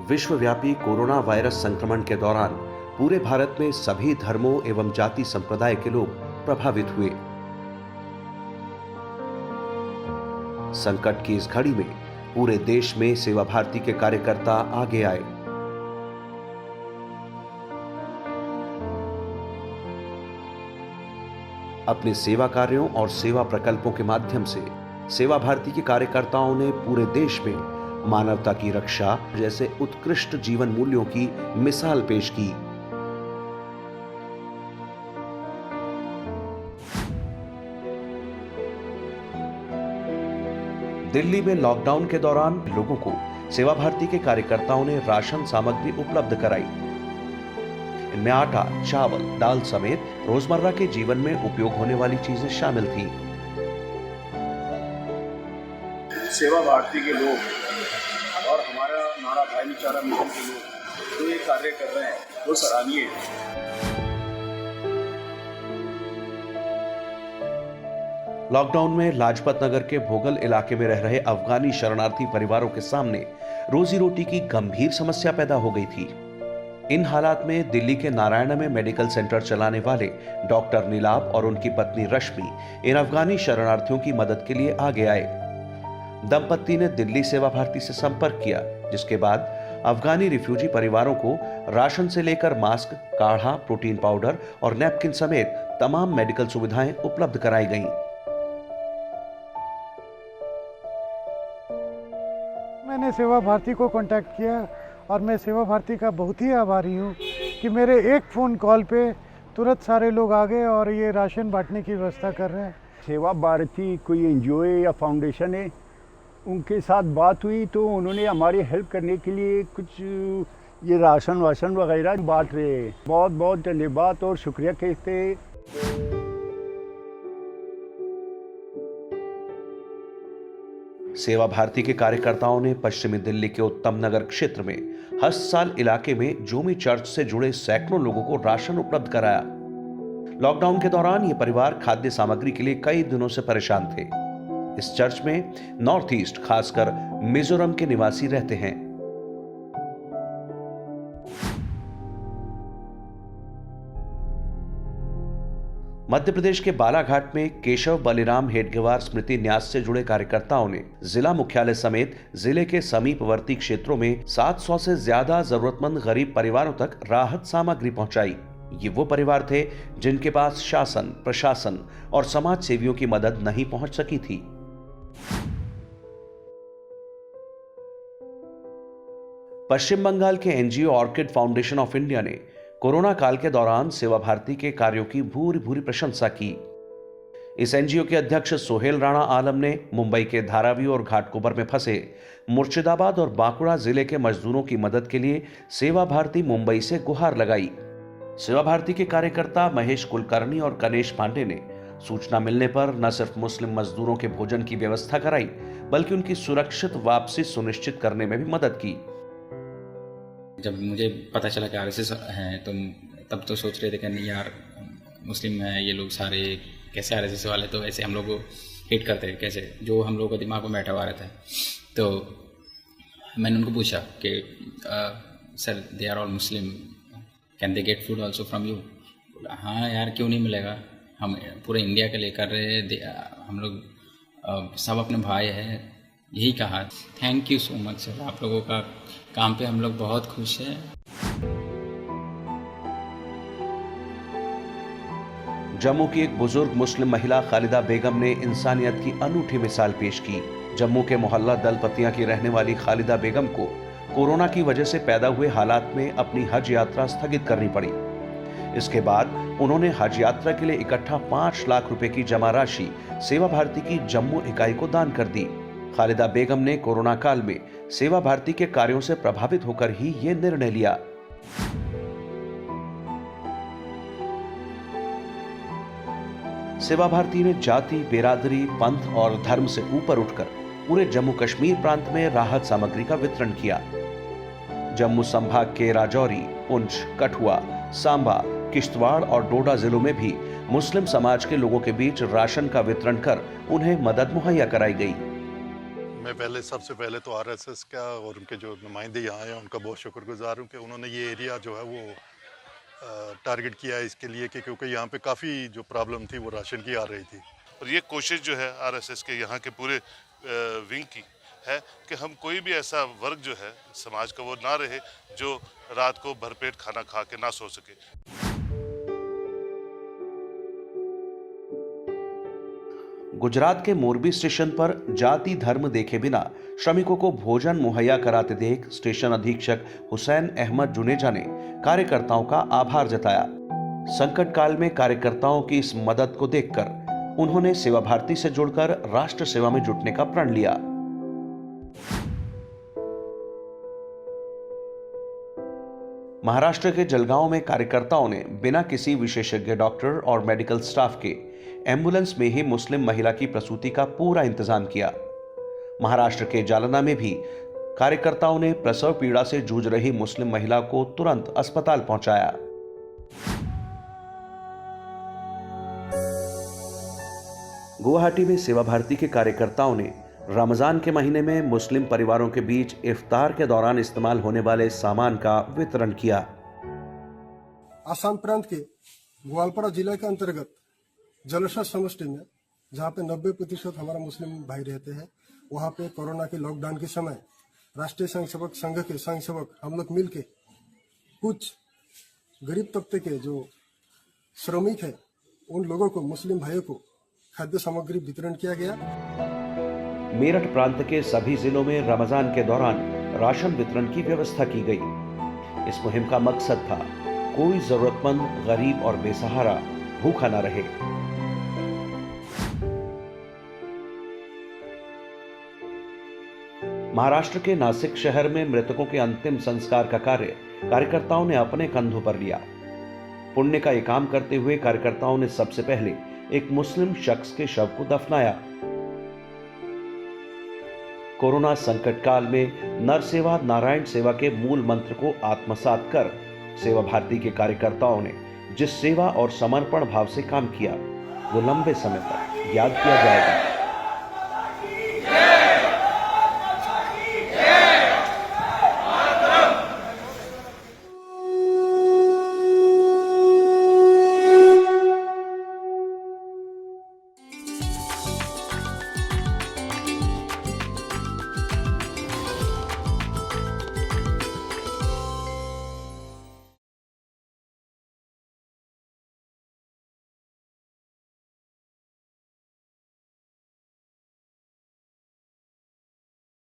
विश्वव्यापी corona virus संक्रमण के दौरान पूरे भारत में सभी धर्मों एवं जाति संप्रदाय के लोग प्रभावित हुए। संकट की इस घड़ी में पूरे देश में सेवा भारती के कार्यकर्ता आगे आए। अपने सेवा कार्यों और सेवा प्रकल्पों के माध्यम से सेवा भारती के कार्यकर्ताओं ने पूरे देश में मानवता की रक्षा जैसे उत्कृष्ट जीवन मूल्यों की मिसाल पेश की। दिल्ली में लॉकडाउन के दौरान लोगों को सेवा भारती के कार्यकर्ताओं ने राशन सामग्री उपलब्ध कराई। इनमें आटा, चावल, दाल समेत रोजमर्रा के जीवन में उपयोग होने वाली चीजें शामिल थीं। सेवा भारती के लोग और हमारा नारा भाईचारा मिशन के लोग जो ये कार्य कर रहे हैं वो सराहनीय है। लॉकडाउन में लाजपत नगर के भोगल इलाके में रह रहे अफगानी शरणार्थी परिवारों के सामने रोजी रोटी की गंभीर समस्या पैदा हो गई थी। इन हालात में दिल्ली के नारायण में मेडिकल सेंटर चलाने वाले डॉक्टर नीलाब और उनकी पत्नी रश्मि इन अफगानी शरणार्थियों की मदद के लिए आगे आए। दंपत्ति ने दिल्ली सेवा भारती से संपर्क किया, जिसके बाद अफगानी रिफ्यूजी परिवारों को राशन से लेकर मास्क, काढ़ा, प्रोटीन पाउडर और नैपकिन समेत तमाम मेडिकल सुविधाएं उपलब्ध कराई गईं। मैंने सेवा भारती को कांटेक्ट किया और मैं सेवा भारती का बहुत ही आभारी हूँ कि मेरे एक फ़ोन कॉल पे तुरंत सारे लोग आ गए और ये राशन बांटने की व्यवस्था कर रहे हैं। सेवा भारती कोई एनजीओ है या फाउंडेशन है, उनके साथ बात हुई तो उन्होंने हमारी हेल्प करने के लिए कुछ ये राशन वगैरह बांट रहे हैं। बहुत बहुत धन्यवाद और शुक्रिया कहते हैं। सेवा भारती के कार्यकर्ताओं ने पश्चिमी दिल्ली के उत्तम नगर क्षेत्र में हस्तसाल इलाके में जोमी चर्च से जुड़े सैकड़ों लोगों को राशन उपलब्ध कराया। लॉकडाउन के दौरान ये परिवार खाद्य सामग्री के लिए कई दिनों से परेशान थे। इस चर्च में नॉर्थ ईस्ट, खासकर मिजोरम के निवासी रहते हैं। मध्य प्रदेश के बालाघाट में केशव बलिराम हेडगेवार स्मृति न्यास से जुड़े कार्यकर्ताओं ने जिला मुख्यालय समेत जिले के समीपवर्ती क्षेत्रों में 700 से ज्यादा जरूरतमंद गरीब परिवारों तक राहत सामग्री पहुंचाई। ये वो परिवार थे जिनके पास शासन, प्रशासन और समाज सेवियों की मदद नहीं पहुंच सकी थी। पश्चिम बंगाल के NGO orchid foundation of India ने कोरोना काल के दौरान सेवा भारती के कार्यों की भूरी भूरी प्रशंसा की। इस एनजीओ के अध्यक्ष सोहेल राणा आलम ने मुंबई के धारावी और घाटकोपर में फंसे मुर्शिदाबाद और बांकुड़ा जिले के मजदूरों की मदद के लिए सेवा भारती मुंबई से गुहार लगाई। सेवा भारती के कार्यकर्ता महेश कुलकर्णी और कनेश पांडे ने सूचना मिलने पर न सिर्फ मुस्लिम मजदूरों के भोजन की व्यवस्था कराई, बल्कि उनकी सुरक्षित वापसी सुनिश्चित करने में भी मदद की। जब मुझे पता चला कि आरएसएस हैं तो तब तो सोच रहे थे कि नहीं यार, मुस्लिम हैं ये लोग सारे, कैसे आरएसएस वाले तो ऐसे हम लोग को हिट करते हैं, कैसे, जो हम लोगों को दिमाग में बैठा हुआ रहता है। तो मैंने उनको पूछा कि sir they are all Muslim, can they get food also from you? हाँ यार, क्यों नहीं मिलेगा, हम पूरे इंडिया के लिए कर रहे हैं, हम लोग सब अपने भाई हैं, यही कहा। Thank you so much sir, आप लोगों का काम पे हम लोग बहुत खुश हैं। जम्मू की एक बुजुर्ग मुस्लिम महिला खालिदा बेगम ने इंसानियत की अनूठी मिसाल पेश की। जम्मू के मोहल्ला दलपतियां की रहने वाली खालिदा बेगम को कोरोना की वजह से पैदा हुए हालात में अपनी हज यात्रा स्थगित करनी पड़ी। इसके बाद उन्होंने हज यात्रा के लिए इकट्ठा 5 लाख रुपए की जमा राशि सेवा भारती की जम्मू इकाई को दान कर दी। खालिदा बेगम ने कोरोना काल में सेवा भारती के कार्यों से प्रभावित होकर ही ये निर्णय लिया। सेवा भारती ने जाति, बिरादरी, पंथ और धर्म से ऊपर उठकर पूरे जम्मू कश्मीर प्रांत में राहत सामग्री का वितरण किया। जम्मू संभाग के राजौरी, पुंछ, कठुआ, सांबा, किश्तवाड़ और डोडा जिलों में भी मुस्लिम समाज के लोगों के बीच राशन का वितरण कर उन्हें मदद मुहैया कराई गई। मैं सबसे पहले तो आरएसएस का और उनके जो नुमाइंदे यहाँ हैं उनका बहुत शुक्रगुजार हूँ कि उन्होंने ये एरिया जो है वो टारगेट किया है इसके लिए कि क्योंकि यहाँ पे काफ़ी जो प्रॉब्लम थी वो राशन की आ रही थी। और ये कोशिश जो है आरएसएस के यहाँ के पूरे विंग की है कि हम कोई भी ऐसा वर्ग जो है समाज का वो ना रहे जो रात को भरपेट खाना खा के ना सो सके। गुजरात के मोरबी स्टेशन पर जाति धर्म देखे बिना श्रमिकों को भोजन मुहैया कराते देख स्टेशन अधीक्षक हुसैन अहमद जुनेजा ने कार्यकर्ताओं का आभार जताया। संकट काल में कार्यकर्ताओं की इस मदद को देखकर उन्होंने सेवा भारती से जुड़कर राष्ट्र सेवा में जुटने का प्रण लिया। महाराष्ट्र के जलगांव में कार्यकर्ताओं ने बिना किसी विशेषज्ञ डॉक्टर और मेडिकल स्टाफ के एम्बुलेंस में ही मुस्लिम महिला की प्रसूति का पूरा इंतजाम किया। महाराष्ट्र के जालना में भी कार्यकर्ताओं ने प्रसव पीड़ा से जूझ रही मुस्लिम महिला को तुरंत अस्पताल पहुंचाया। गुवाहाटी में सेवा भारती के कार्यकर्ताओं ने रमजान के महीने में मुस्लिम परिवारों के बीच इफ्तार के दौरान इस्तेमाल होने वाले सामान का वितरण किया। आसाम प्रांत के ग्वालपाड़ा जिले के अंतर्गत जलसा समष्टि में जहाँ पे 90% हमारा मुस्लिम भाई रहते हैं, वहाँ पे कोरोना के लॉकडाउन के समय राष्ट्रीय स्वयंसेवक संघ के स्वयंसेवक हम लोग मिल के कुछ गरीब तबके के जो श्रमिक है उन लोगों को, मुस्लिम भाइयों को खाद्य सामग्री वितरण किया गया। मेरठ प्रांत के सभी जिलों में रमजान के दौरान राशन वितरण की व्यवस्था की गई। इस मुहिम का मकसद था कोई जरूरतमंद, गरीब और बेसहारा भूखा न रहे। महाराष्ट्र के नासिक शहर में मृतकों के अंतिम संस्कार का कार्य कार्यकर्ताओं ने अपने कंधों पर लिया। पुण्य का ये काम करते हुए कार्यकर्ताओं ने सबसे पहले एक मुस्लिम शख्स के शव को दफनाया। कोरोना संकट काल में नर सेवा नारायण सेवा के मूल मंत्र को आत्मसात कर सेवा भारती के कार्यकर्ताओं ने जिस सेवा और समर्पण भाव से काम किया वो लंबे समय तक याद किया जाएगा।